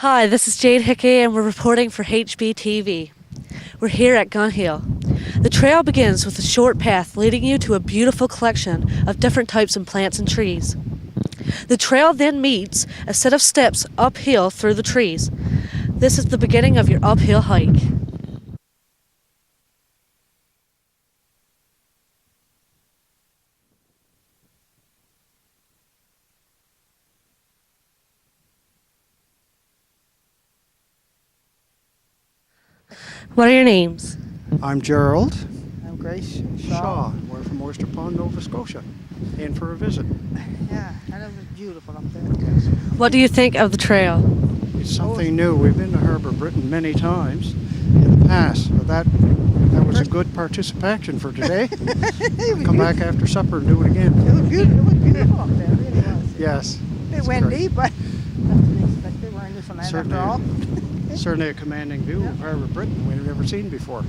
Hi, this is Jade Hickey and we're reporting for Hbtv. We're here at Gun Hill. The trail begins with a short path leading you to a beautiful collection of different types of plants and trees. The trail then meets a set of steps uphill through the trees. This is the beginning of your uphill hike. What are your names? I'm Gerald I'm Grace Shaw. We're from Oyster Pond, Nova Scotia, in for a visit. Yeah, and it was beautiful up there. What do you think of the trail? It's something new. We've been to Harbour Britain many times in the past, but that was a good participation for today. Come back after supper and do it again. It was beautiful up there, it really was. Yes. A bit it's windy, great. but that's to be expected. We're in Newfoundland after all. Certainly a commanding view of Harbour Britain we've never seen before.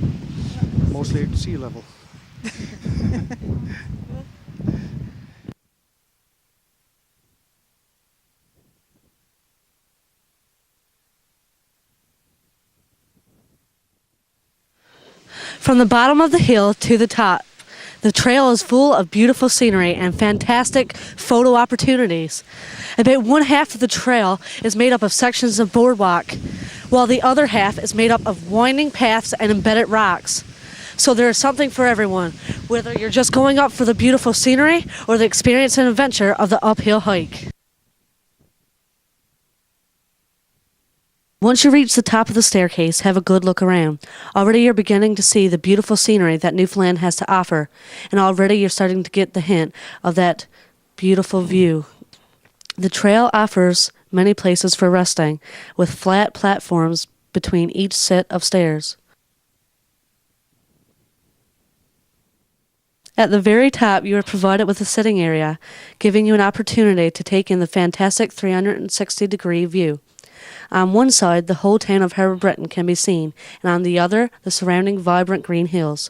Mostly at sea level. From the bottom of the hill to the top, the trail is full of beautiful scenery and fantastic photo opportunities. About one half of the trail is made up of sections of boardwalk, while the other half is made up of winding paths and embedded rocks. So there is something for everyone, whether you're just going up for the beautiful scenery or the experience and adventure of the uphill hike. Once you reach the top of the staircase, have a good look around. Already you're beginning to see the beautiful scenery that Newfoundland has to offer, and already you're starting to get the hint of that beautiful view. The trail offers many places for resting, with flat platforms between each set of stairs. At the very top, you are provided with a sitting area, giving you an opportunity to take in the fantastic 360-degree view. On one side, the whole town of Harbour Britain can be seen, and on the other, the surrounding vibrant green hills.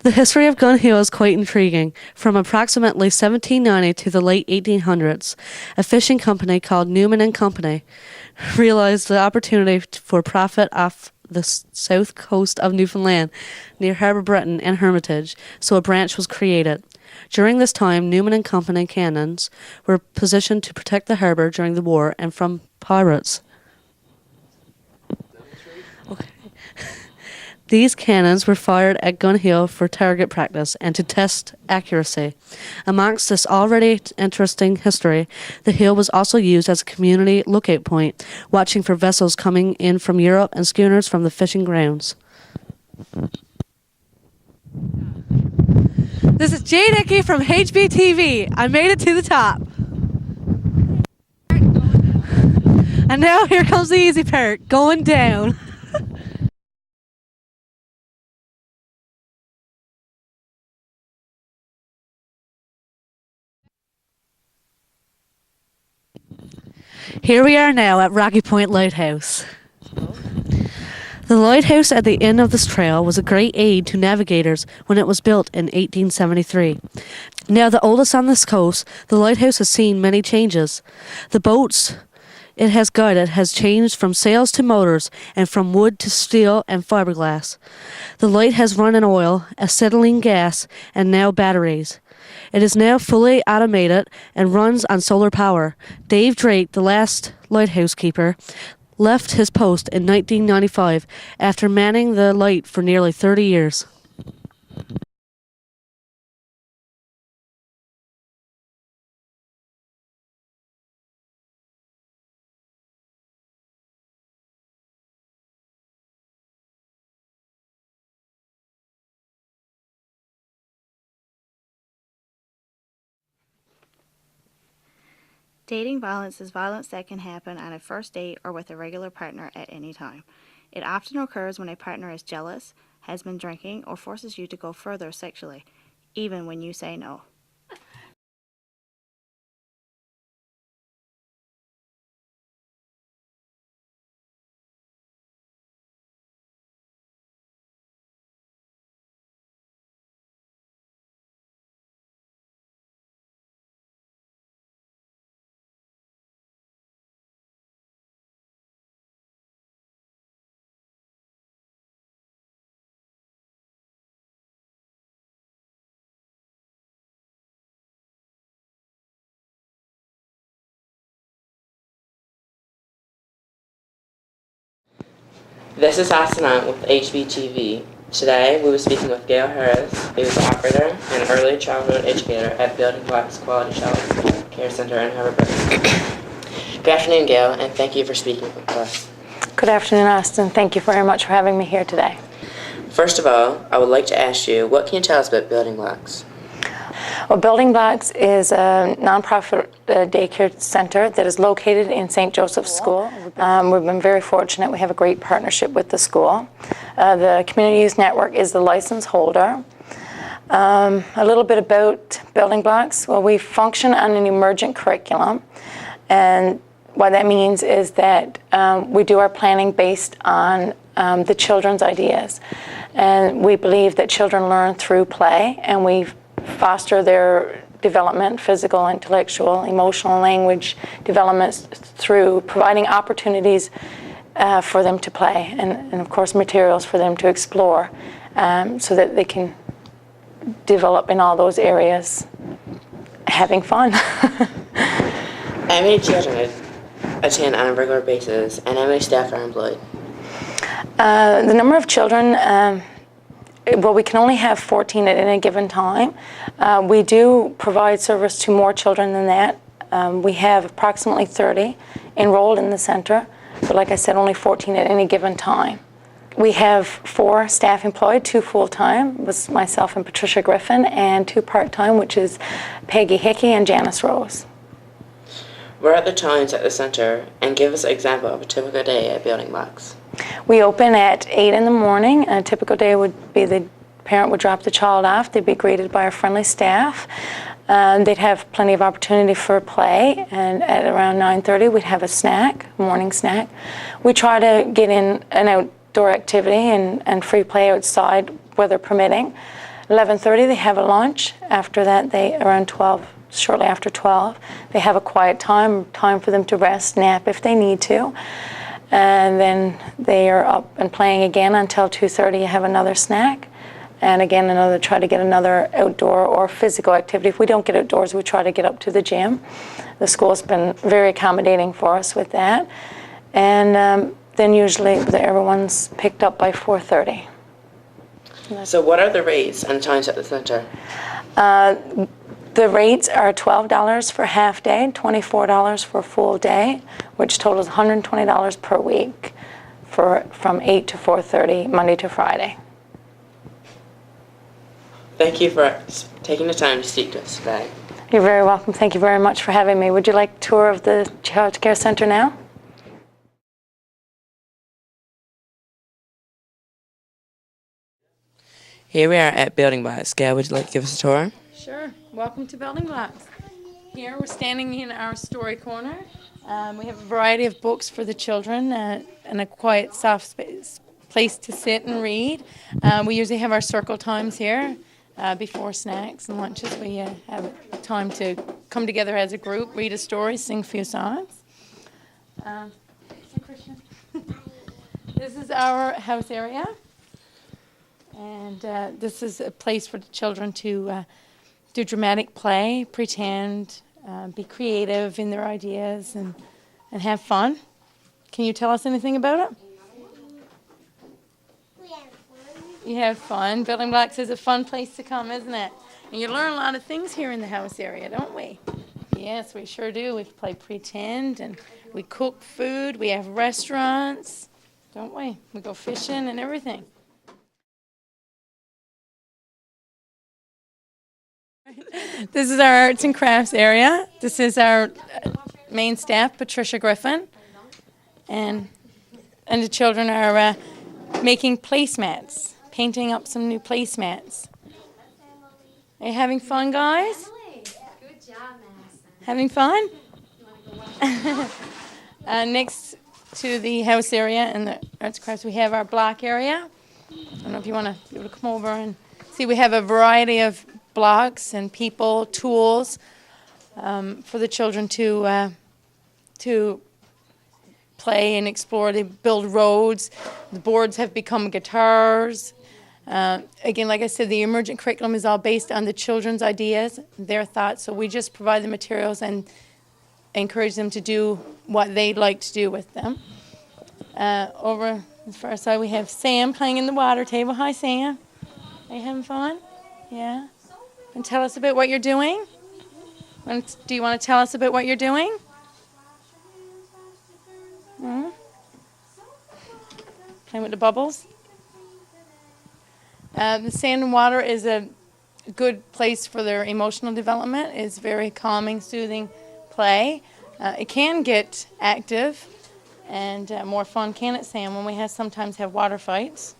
The history of Gun Hill is quite intriguing. From approximately 1790 to the late 1800s, a fishing company called Newman and Company realized the opportunity for profit off the south coast of Newfoundland, near Harbour Britain and Hermitage, so a branch was created. During this time, Newman and Company cannons were positioned to protect the harbour during the war and from pirates. Okay. These cannons were fired at Gun Hill for target practice and to test accuracy. Amongst this already interesting history, the hill was also used as a community lookout point, watching for vessels coming in from Europe and schooners from the fishing grounds. This is Jade Hickey from Hbtv. I made it to the top. And now here comes the easy part, going down. Here we are now at Rocky Point Lighthouse. The lighthouse at the end of this trail was a great aid to navigators when it was built in 1873. Now the oldest on this coast, the lighthouse has seen many changes. The boats it has guided has changed from sails to motors and from wood to steel and fiberglass. The light has run in oil, acetylene gas, and now batteries. It is now fully automated and runs on solar power. Dave Drake, the last lighthouse keeper, left his post in 1995 after manning the light for nearly 30 years. Dating violence is violence that can happen on a first date or with a regular partner at any time. It often occurs when a partner is jealous, has been drinking, or forces you to go further sexually, even when you say no. This is Astronaut with Hbtv. Today we were speaking with Gail Harris, who is an operator and early childhood educator at Building Blocks Quality Child Care Center in Hbtv. Good afternoon, Gail, and thank you for speaking with us. Good afternoon, Austin. Thank you very much for having me here today. First of all, I would like to ask you, what can you tell us about Building Blocks? Well, Building Blocks is a nonprofit daycare center that is located in St. Joseph's School. We've been very fortunate. We have a great partnership with the school. The Community Youth Network is the license holder. A little bit about Building Blocks. Well, we function on an emergent curriculum, and what that means is that we do our planning based on the children's ideas. And we believe that children learn through play, and we foster their development, physical, intellectual, emotional, language developments through providing opportunities for them to play and of course materials for them to explore so that they can develop in all those areas, having fun. How many children attend on a regular basis, and how many staff are employed? The number of children, well, we can only have 14 at any given time. We do provide service to more children than that. We have approximately 30 enrolled in the center, but like I said, only 14 at any given time. We have 4 staff employed, 2 full-time, with myself and Patricia Griffin, and 2 part-time, which is Peggy Hickey and Janice Rose. What are the times at the center, and give us an example of a typical day at Building Blocks? We open at 8 in the morning. A typical day would be the parent would drop the child off. They'd be greeted by our friendly staff. They'd have plenty of opportunity for play, and at around 9:30 we'd have a snack, morning snack. We try to get in an outdoor activity and free play outside, weather permitting. 11:30 they have a lunch. After that, around 12, shortly after 12, they have a quiet time for them to rest, nap if they need to. And then they are up and playing again until 2:30. You have another snack, and again try to get another outdoor or physical activity. If we don't get outdoors, we try to get up to the gym. The school's been very accommodating for us with that, and then usually everyone's picked up by 4:30. So what are the rates and times at the center? The rates are $12 for half day, $24 for full day, which totals $120 per week from 8 to 4:30, Monday to Friday. Thank you for taking the time to speak to us today. You're very welcome. Thank you very much for having me. Would you like a tour of the Child Care Center now? Here we are at Building Blocks. Gail, would you like to give us a tour? Sure. Welcome to Building Blocks. Here we're standing in our story corner. We have a variety of books for the children and a quiet, soft place to sit and read. We usually have our circle times here before snacks and lunches. We have time to come together as a group, read a story, sing a few songs. This is our house area. And this is a place for the children to do dramatic play, pretend, be creative in their ideas, and have fun. Can you tell us anything about it? We have fun. You have fun. Building Blocks is a fun place to come, isn't it? And you learn a lot of things here in the house area, don't we? Yes, we sure do. We play pretend, and we cook food. We have restaurants, don't we? We go fishing and everything. This is our arts and crafts area. This is our main staff, Patricia Griffin, and the children are making placemats, painting up some new placemats. Are you having fun, guys? Good job, Madison. Having fun? Next to the house area and the arts and crafts, we have our block area. I don't know if you want to come over and see. We have a variety of blocks and people, tools for the children to play and explore. They build roads. The boards have become guitars. Again, like I said, the emergent curriculum is all based on the children's ideas, their thoughts. So we just provide the materials and encourage them to do what they'd like to do with them. Over as far side, we have Sam playing in the water table. Hi, Sam. Are you having fun? Yeah. And tell us about what you're doing. Do you want to tell us about what you're doing? Hmm? Playing with the bubbles. The sand and water is a good place for their emotional development. It's very calming, soothing play. It can get active and more fun, can it, Sam, when we sometimes have water fights?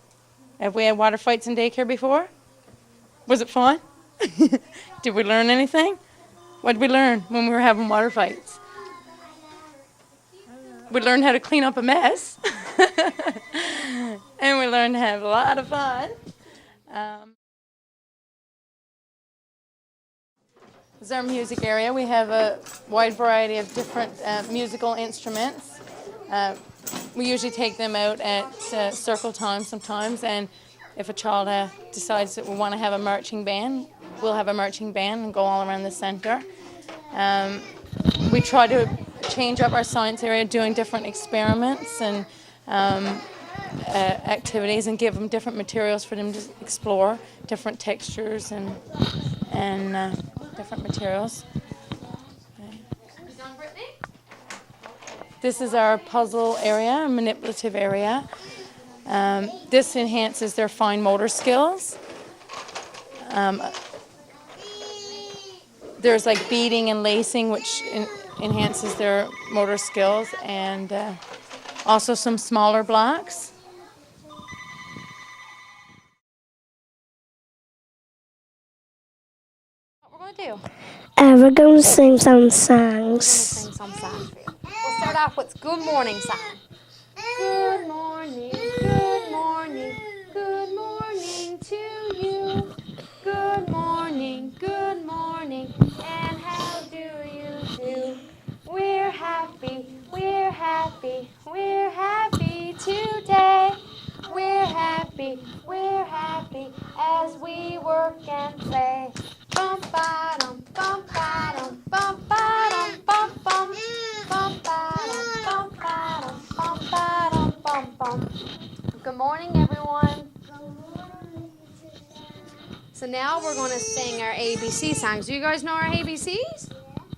Have we had water fights in daycare before? Was it fun? Did we learn anything? What did we learn when we were having water fights? We learned how to clean up a mess. And we learned to have a lot of fun. This is our music area. We have a wide variety of different musical instruments. We usually take them out at circle time sometimes, and if a child decides that we want to have a marching band, we'll have a marching band and go all around the center. We try to change up our science area, doing different experiments and activities, and give them different materials for them to explore, different textures and different materials. Okay. This is our puzzle area, a manipulative area. This enhances their fine motor skills. There's like beading and lacing, which enhances their motor skills, and also some smaller blocks. What we're going to do? We're going to sing some songs. Sing some songs for you. We'll start off with Good Morning song. Good morning, good morning, good morning to you. Good morning, and how do you do? We're happy, we're happy, we're happy today. We're happy as we work and play. Bum ba dum bum ba dum bum ba dum bum bum bum ba dum bum ba dum bum bum. Good morning, everyone. So now we're going to sing our ABC songs. Do you guys know our ABCs?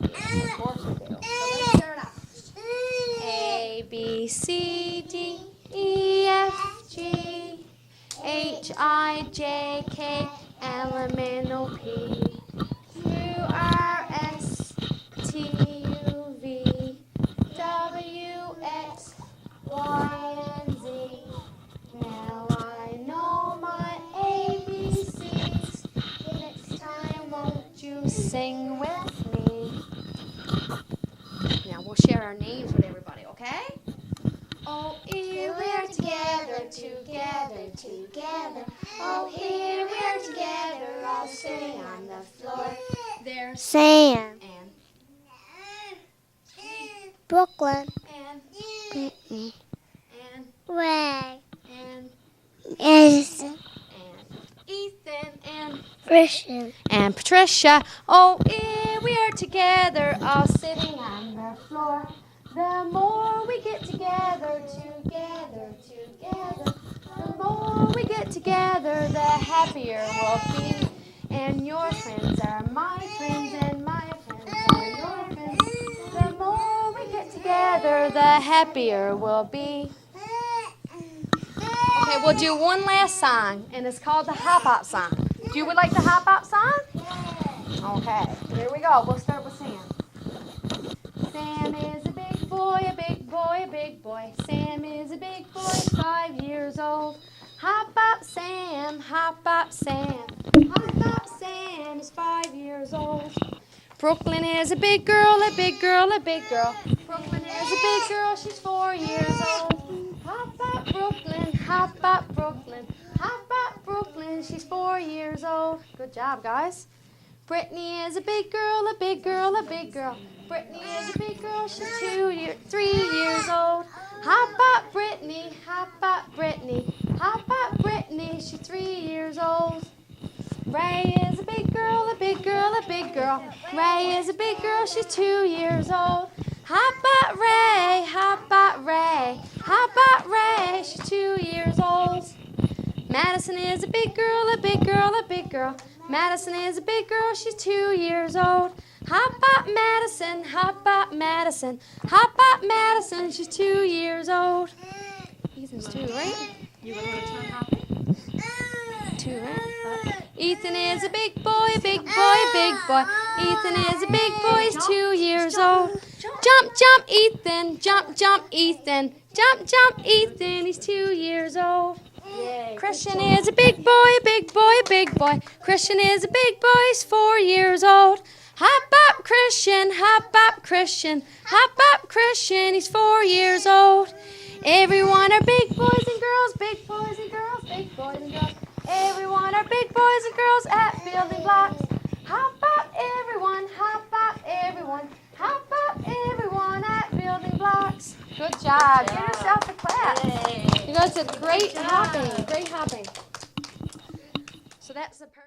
Of course we do. So let's start off. A B C D E F G H I J K L M N O P Q R S T U V W X Y and Z. Now I know my ABCs. Next time, won't you sing with me? Now we'll share our names with everybody, okay? Oh, here we're together, together, together. Oh, here we're together, all sitting on the floor. There's Sam, and Brooklyn, and Brittany, and Ray, and Edison, Ethan and Christian. and Patricia. Oh, here we are together, all sitting on the floor. The more we get together, together, together, the more we get together, the happier we'll be. And your friends are my friends, and my friends are your friends. The more we get together, the happier we'll be. Okay, we'll do one last song, and it's called the Hop Hop song. Do you like the Hop Hop song? Okay, here we go. We'll start with Sam. Sam is a big boy, a big boy, a big boy. Sam is a big boy, 5 years old. Hop Hop Sam, Hop Hop Sam. Hop Hop Sam is 5 years old. Brooklyn is a big girl, a big girl, a big girl. Brooklyn is a big girl, she's 4 years old. Hop Hop Brooklyn, Hop Hop Brooklyn. Hop Hop Brooklyn, she's 4 years old. Good job, guys. Brittany is a big girl, a big girl, a big girl. Brittany is a big girl, she's 3 years old. Hop Hop Brittany, Hop Hop Brittany. Hop Hop Brittany, she's 3 years old. Ray is a big girl, a big girl, a big girl. Ray is a big girl, she's 2 years old. Hop Hop Ray, Hop Hop Ray. Hop Hop Ray, she's 2 years old. Madison is a big girl, a big girl, a big girl. Madison is a big girl, she's 2 years old. Hop Madison, hop Madison, hop Madison, she's 2 years old. Ethan's 2, right? You want to turn hopping? 2, right? Ethan is a big boy, big boy, big boy. Ethan is a big boy, he's 2 years old. Jump, jump, Ethan, jump, jump, Ethan. Jump, jump, Ethan, he's 2 years old. Christian is a big boy, big boy, big boy. Christian is a big boy, he's 4 years old. Hop up, Christian, hop up, Christian. Hop up, Christian, he's 4 years old. Everyone are big boys and girls, big boys and girls, big boys and girls. Everyone are big boys and girls at building blocks. Hop up, everyone, hop up, everyone. Hop up, everyone at building blocks. Good job. Give yourself a clap. Yay. You guys did great hopping, great hopping. So that's the perfect.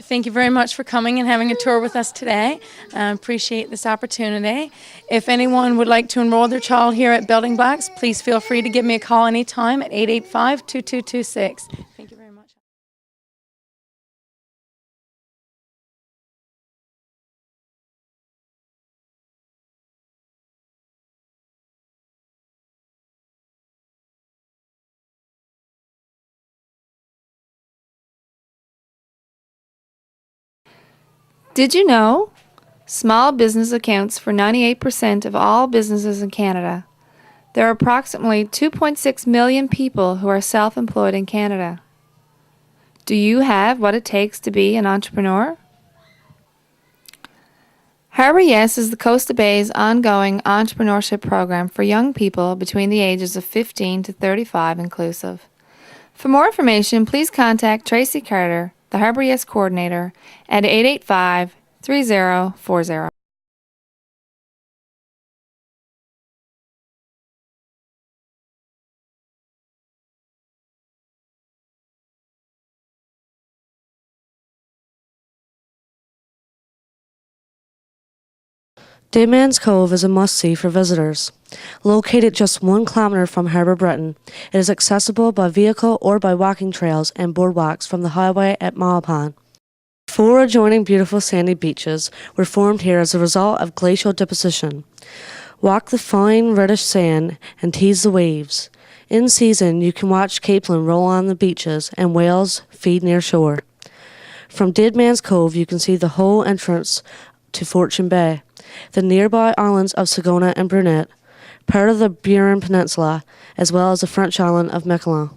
Thank you very much for coming and having a tour with us today. Appreciate this opportunity. If anyone would like to enroll their child here at Building Blocks, please feel free to give me a call anytime at 885-2226. Thank you very much. Did you know? Small business accounts for 98% of all businesses in Canada. There are approximately 2.6 million people who are self-employed in Canada. Do you have what it takes to be an entrepreneur? Harbour Yes is the Coast Bay's ongoing entrepreneurship program for young people between the ages of 15 to 35 inclusive. For more information, please contact Tracy Carter, the Harbour Yes Coordinator, at 885-3040. Deadman's Cove is a must-see for visitors. Located just 1 kilometer from Harbour Britain, it is accessible by vehicle or by walking trails and boardwalks from the highway at Malpond. 4 adjoining beautiful sandy beaches were formed here as a result of glacial deposition. Walk the fine reddish sand and tease the waves. In season, you can watch capelin roll on the beaches and whales feed near shore. From Deadman's Cove, you can see the whole entrance to Fortune Bay, the nearby islands of Sagona and Brunet, part of the Burin Peninsula, as well as the French island of Miquelon.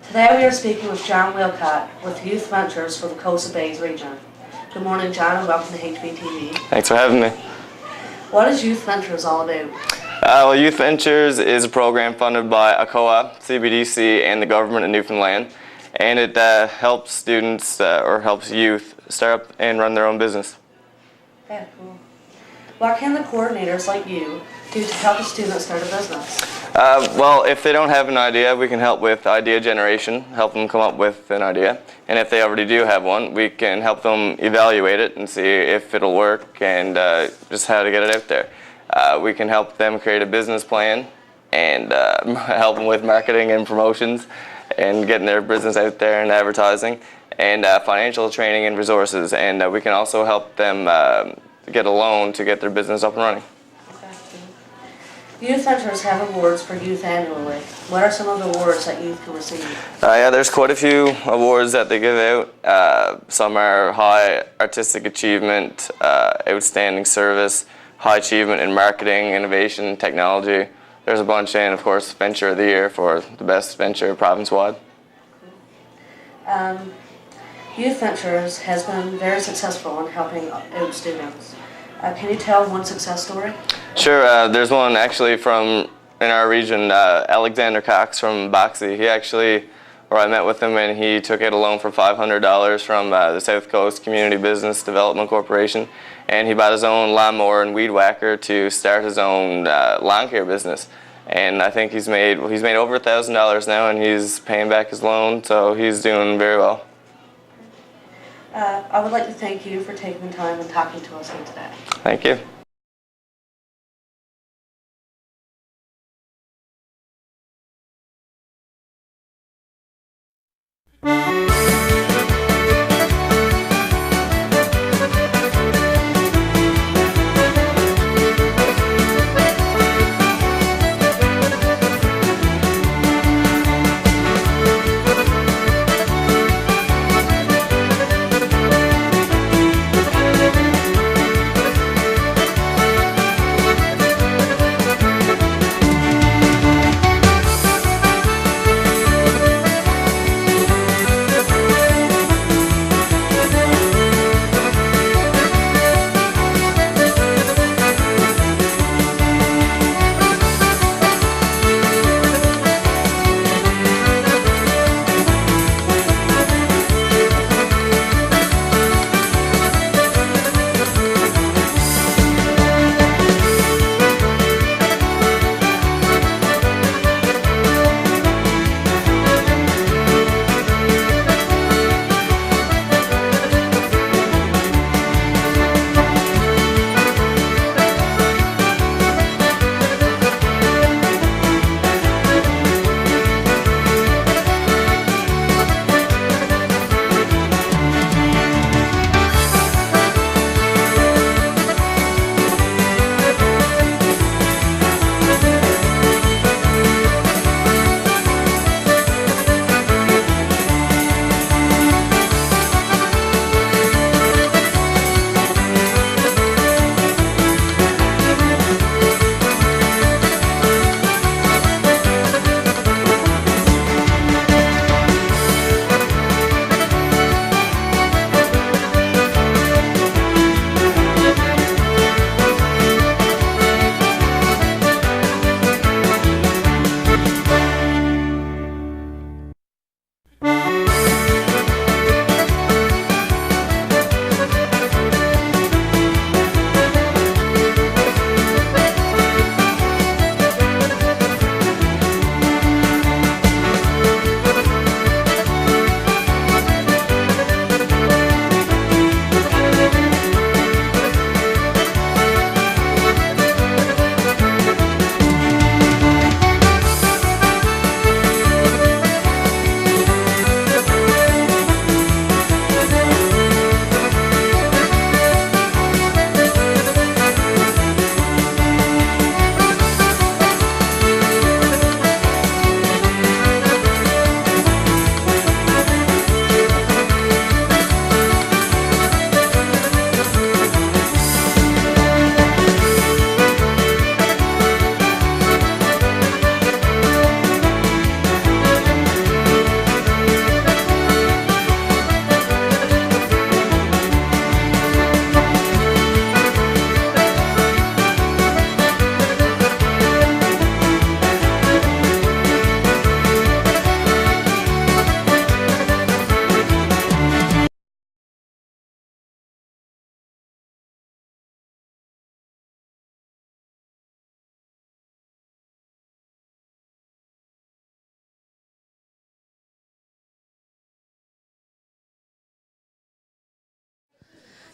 Today we are speaking with John Wilcott with Youth Ventures for the Coast Bays region. Good morning, John, and welcome to Hbtv. Thanks for having me. What is Youth Ventures all about? Well, Youth Ventures is a program funded by ACOA, CBDC, and the government of Newfoundland, and it helps students or helps youth start up and run their own business. Yeah, cool. What can the coordinators like you do to help a student start a business? Well, if they don't have an idea, we can help with idea generation, help them come up with an idea. And if they already do have one, we can help them evaluate it and see if it'll work and just how to get it out there. We can help them create a business plan and help them with marketing and promotions and getting their business out there and advertising and financial training and resources. And we can also help them get a loan to get their business up and running. Youth Ventures have awards for youth annually. What are some of the awards that youth can receive? Yeah, there's quite a few awards that they give out. Some are high artistic achievement, outstanding service, high achievement in marketing, innovation, technology, there's a bunch, and of course Venture of the Year for the best venture province-wide. Youth Ventures has been very successful in helping out students. Can you tell one success story? Sure, there's one actually from in our region, Alexander Cox from Boxey. I met with him, and he took out a loan for $500 from the South Coast Community Business Development Corporation, and he bought his own lawnmower and weed whacker to start his own lawn care business. And I think he's made over $1,000 now, and he's paying back his loan, so he's doing very well. I would like to thank you for taking the time and talking to us here today. Thank you.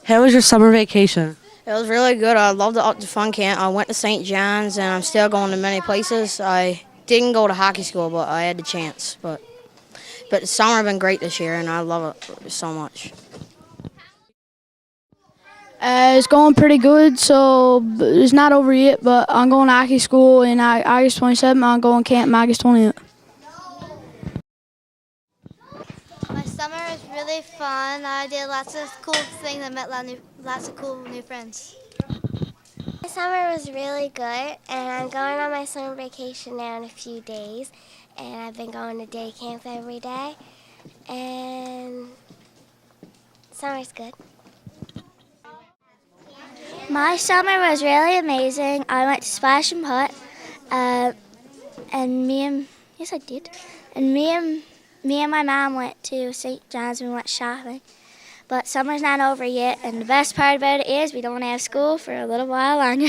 How was your summer vacation? It was really good. I loved the fun camp. I went to St. John's, and I'm still going to many places. I didn't go to hockey school, but I had the chance. But the summer has been great this year, and I love it so much. It's going pretty good, so it's not over yet, but I'm going to hockey school in August 27th. I'm going camp August 20th. My summer was really fun. I did lots of cool things. I met lots of cool new friends. My summer was really good, and I'm going on my summer vacation now in a few days, and I've been going to day camp every day, and summer's good. My summer was really amazing. I went to Splash and Putt, and yes I did, and me and my mom went to St. John's and we went shopping. But summer's not over yet, and the best part about it is we don't have school for a little while longer.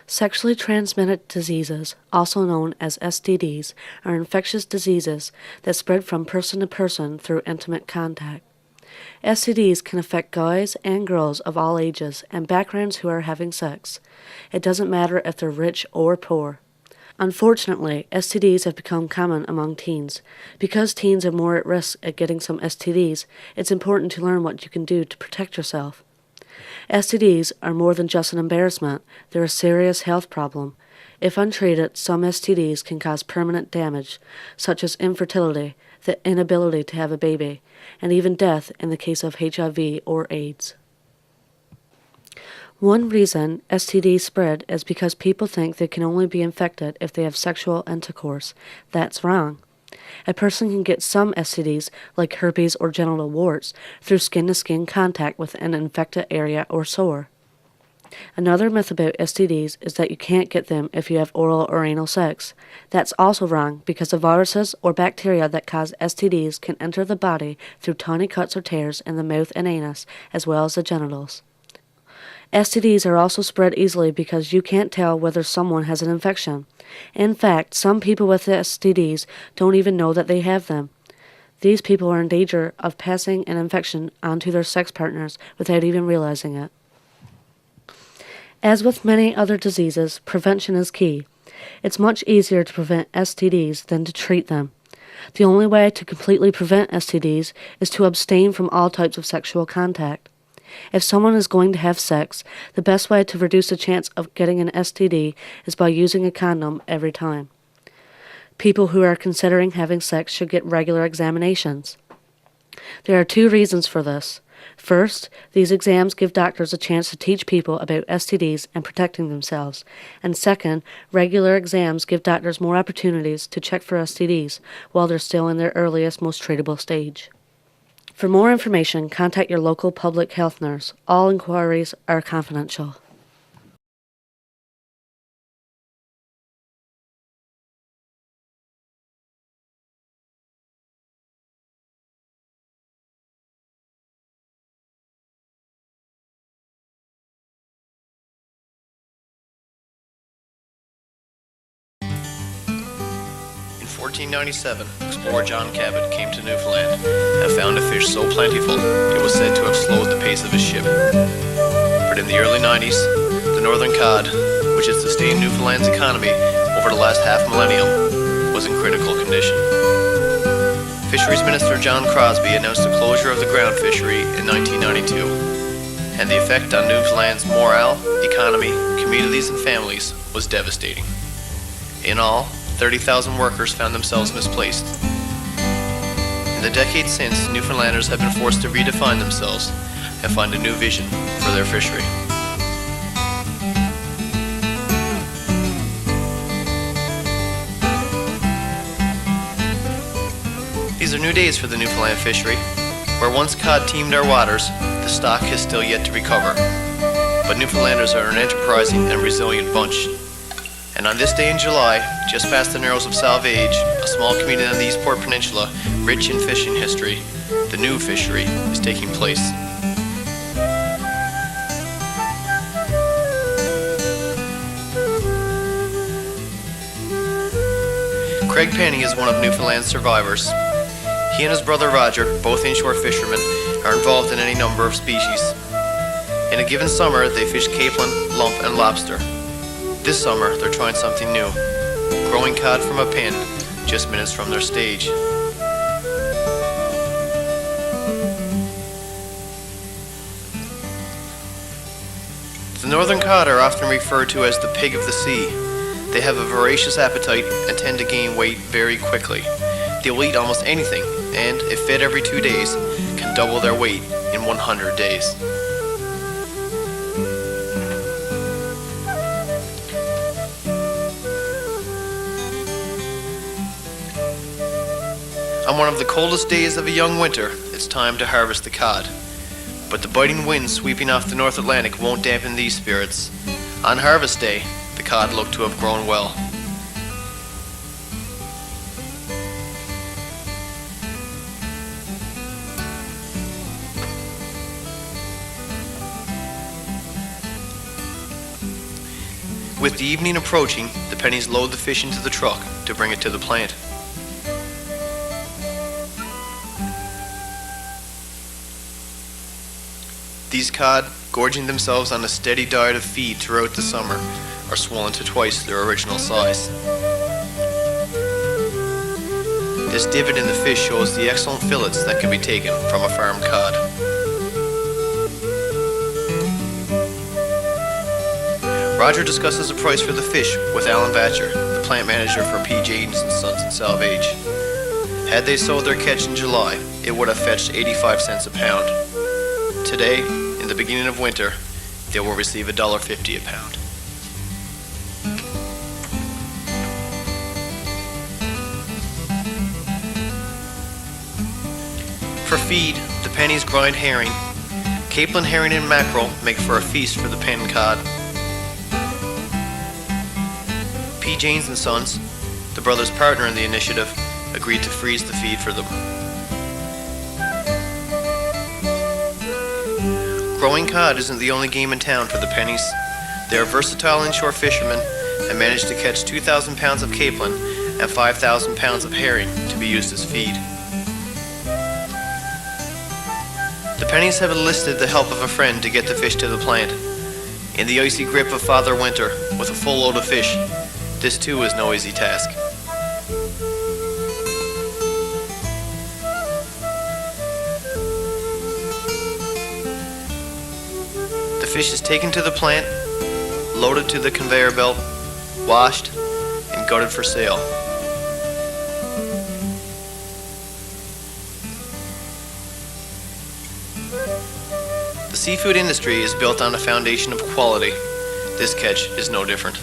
Sexually transmitted diseases, also known as STDs, are infectious diseases that spread from person to person through intimate contact. STDs can affect guys and girls of all ages and backgrounds who are having sex. It doesn't matter if they're rich or poor. Unfortunately, STDs have become common among teens. Because teens are more at risk at getting some STDs, it's important to learn what you can do to protect yourself. STDs are more than just an embarrassment. They're a serious health problem. If untreated, some STDs can cause permanent damage, such as infertility, the inability to have a baby, and even death in the case of HIV or AIDS. One reason STDs spread is because people think they can only be infected if they have sexual intercourse. That's wrong. A person can get some STDs, like herpes or genital warts, through skin-to-skin contact with an infected area or sore. Another myth about STDs is that you can't get them if you have oral or anal sex. That's also wrong, because the viruses or bacteria that cause STDs can enter the body through tiny cuts or tears in the mouth and anus, as well as the genitals. STDs are also spread easily because you can't tell whether someone has an infection. In fact, some people with STDs don't even know that they have them. These people are in danger of passing an infection onto their sex partners without even realizing it. As with many other diseases, prevention is key. It's much easier to prevent STDs than to treat them. The only way to completely prevent STDs is to abstain from all types of sexual contact. If someone is going to have sex, the best way to reduce the chance of getting an STD is by using a condom every time. People who are considering having sex should get regular examinations. There are 2 reasons for this. First, these exams give doctors a chance to teach people about STDs and protecting themselves. And second, regular exams give doctors more opportunities to check for STDs while they're still in their earliest, most treatable stage. For more information, contact your local public health nurse. All inquiries are confidential. In 1497, explorer John Cabot came to Newfoundland and found a fish so plentiful it was said to have slowed the pace of his ship. But in the early 90s, the northern cod, which has sustained Newfoundland's economy over the last half millennium, was in critical condition. Fisheries Minister John Crosby announced the closure of the ground fishery in 1992, and the effect on Newfoundland's morale, economy, communities, and families was devastating. In all, 30,000 workers found themselves misplaced. In the decades since, Newfoundlanders have been forced to redefine themselves and find a new vision for their fishery. These are new days for the Newfoundland fishery. Where once cod teemed our waters, the stock has still yet to recover. But Newfoundlanders are an enterprising and resilient bunch. And on this day in July, just past the Narrows of Salvage, a small community on the Eastport Peninsula, rich in fishing history, the new fishery is taking place. Craig Penny is one of Newfoundland's survivors. He and his brother Roger, both inshore fishermen, are involved in any number of species. In a given summer, they fish capelin, lump, and lobster. This summer, they're trying something new, growing cod from a pen just minutes from their stage. The northern cod are often referred to as the pig of the sea. They have a voracious appetite and tend to gain weight very quickly. They will eat almost anything, and, if fed every 2 days, can double their weight in 100 days. On one of the coldest days of a young winter, it's time to harvest the cod. But the biting wind sweeping off the North Atlantic won't dampen these spirits. On harvest day, the cod look to have grown well. With the evening approaching, the pennies load the fish into the truck to bring it to the plant. These cod, gorging themselves on a steady diet of feed throughout the summer, are swollen to twice their original size. This divot in the fish shows the excellent fillets that can be taken from a farmed cod. Roger discusses the price for the fish with Alan Batcher, the plant manager for P. James and Sons in Salvage. Had they sold their catch in July, it would have fetched 85 cents a pound. Today, in the beginning of winter, they will receive $1.50 a pound. For feed, the pennies grind herring. Capelin herring and mackerel make for a feast for the pen cod. P. James and Sons, the brothers' partner in the initiative, agreed to freeze the feed for them. Growing cod isn't the only game in town for the pennies. They are versatile inshore fishermen and managed to catch 2,000 pounds of capelin and 5,000 pounds of herring to be used as feed. The pennies have enlisted the help of a friend to get the fish to the plant. In the icy grip of Father Winter, with a full load of fish, this too is no easy task. The fish is taken to the plant, loaded to the conveyor belt, washed, and gutted for sale. The seafood industry is built on a foundation of quality. This catch is no different.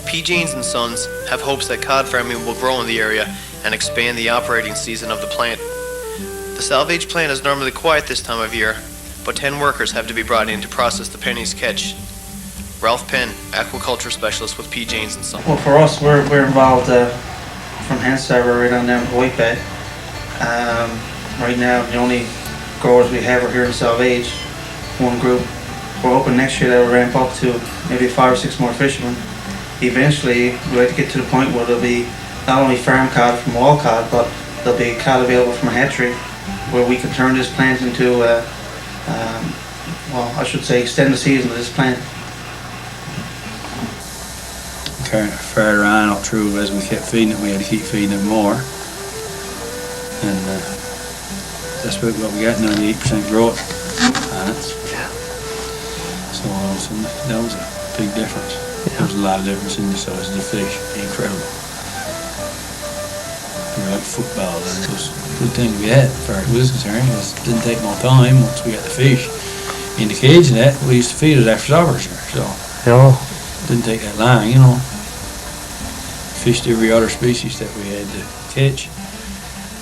P. James and Sons have hopes that cod farming will grow in the area and expand the operating season of the plant. The salvage plant is normally quiet this time of year, but 10 workers have to be brought in to process the pennies catch. Ralph Penn, aquaculture specialist with P. James and Sons. Well, for us, we're involved from Henstar, we're right on down to White Bay. Right now, the only growers we have are here in Salvage, one group. We're hoping next year that will ramp up to maybe 5 or 6 more fishermen. Eventually, we'd like to get to the point where there'll be not only farm cod from wall cod, but there'll be cod available from a hatchery, where we can turn this plant into, well, I should say, extend the season of this plant. Further on up through, as we kept feeding it, we had to keep feeding it more. And that's what we got, 98% growth on it. So that was a big difference. There was a lot of difference in the size of the fish. Incredible. They were like football, and it was a good thing we had, as far as we was concerned. It didn't take no time once we got the fish in the cage and that. We used to feed it after supper, so it didn't take that long, you know. Fished every other species that we had to catch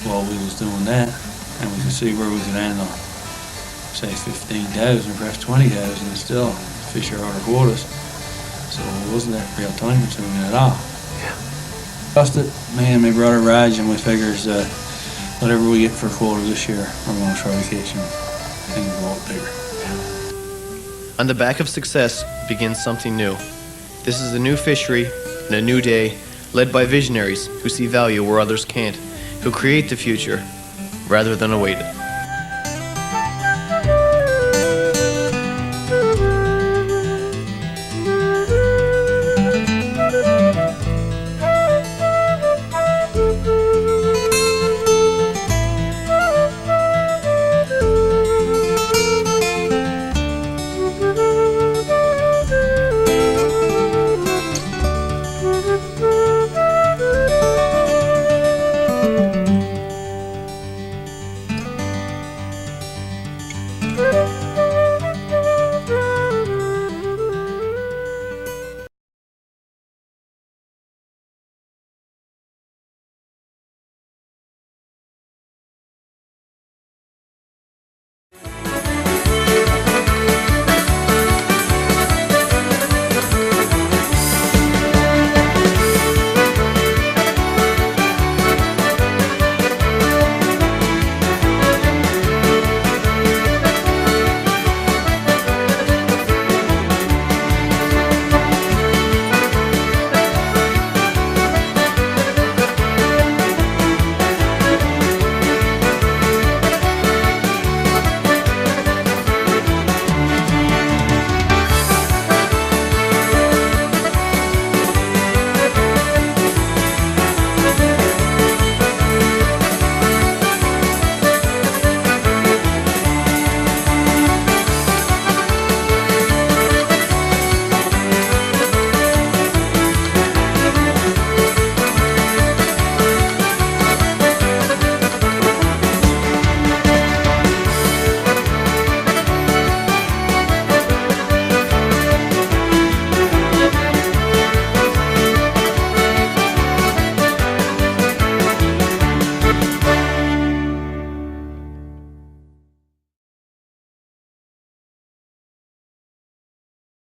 while we was doing that, and we could see where we could handle, say, 15,000, perhaps 20,000, and still fish our other quotas. So it wasn't that real time consuming at all. Cost it, me and my brother Raj, and we figures whatever we get for a quota this year, we're going to try to catch and things go up bigger. On the back of success begins something new. This is a new fishery and a new day, led by visionaries who see value where others can't, who create the future rather than await it. Bye.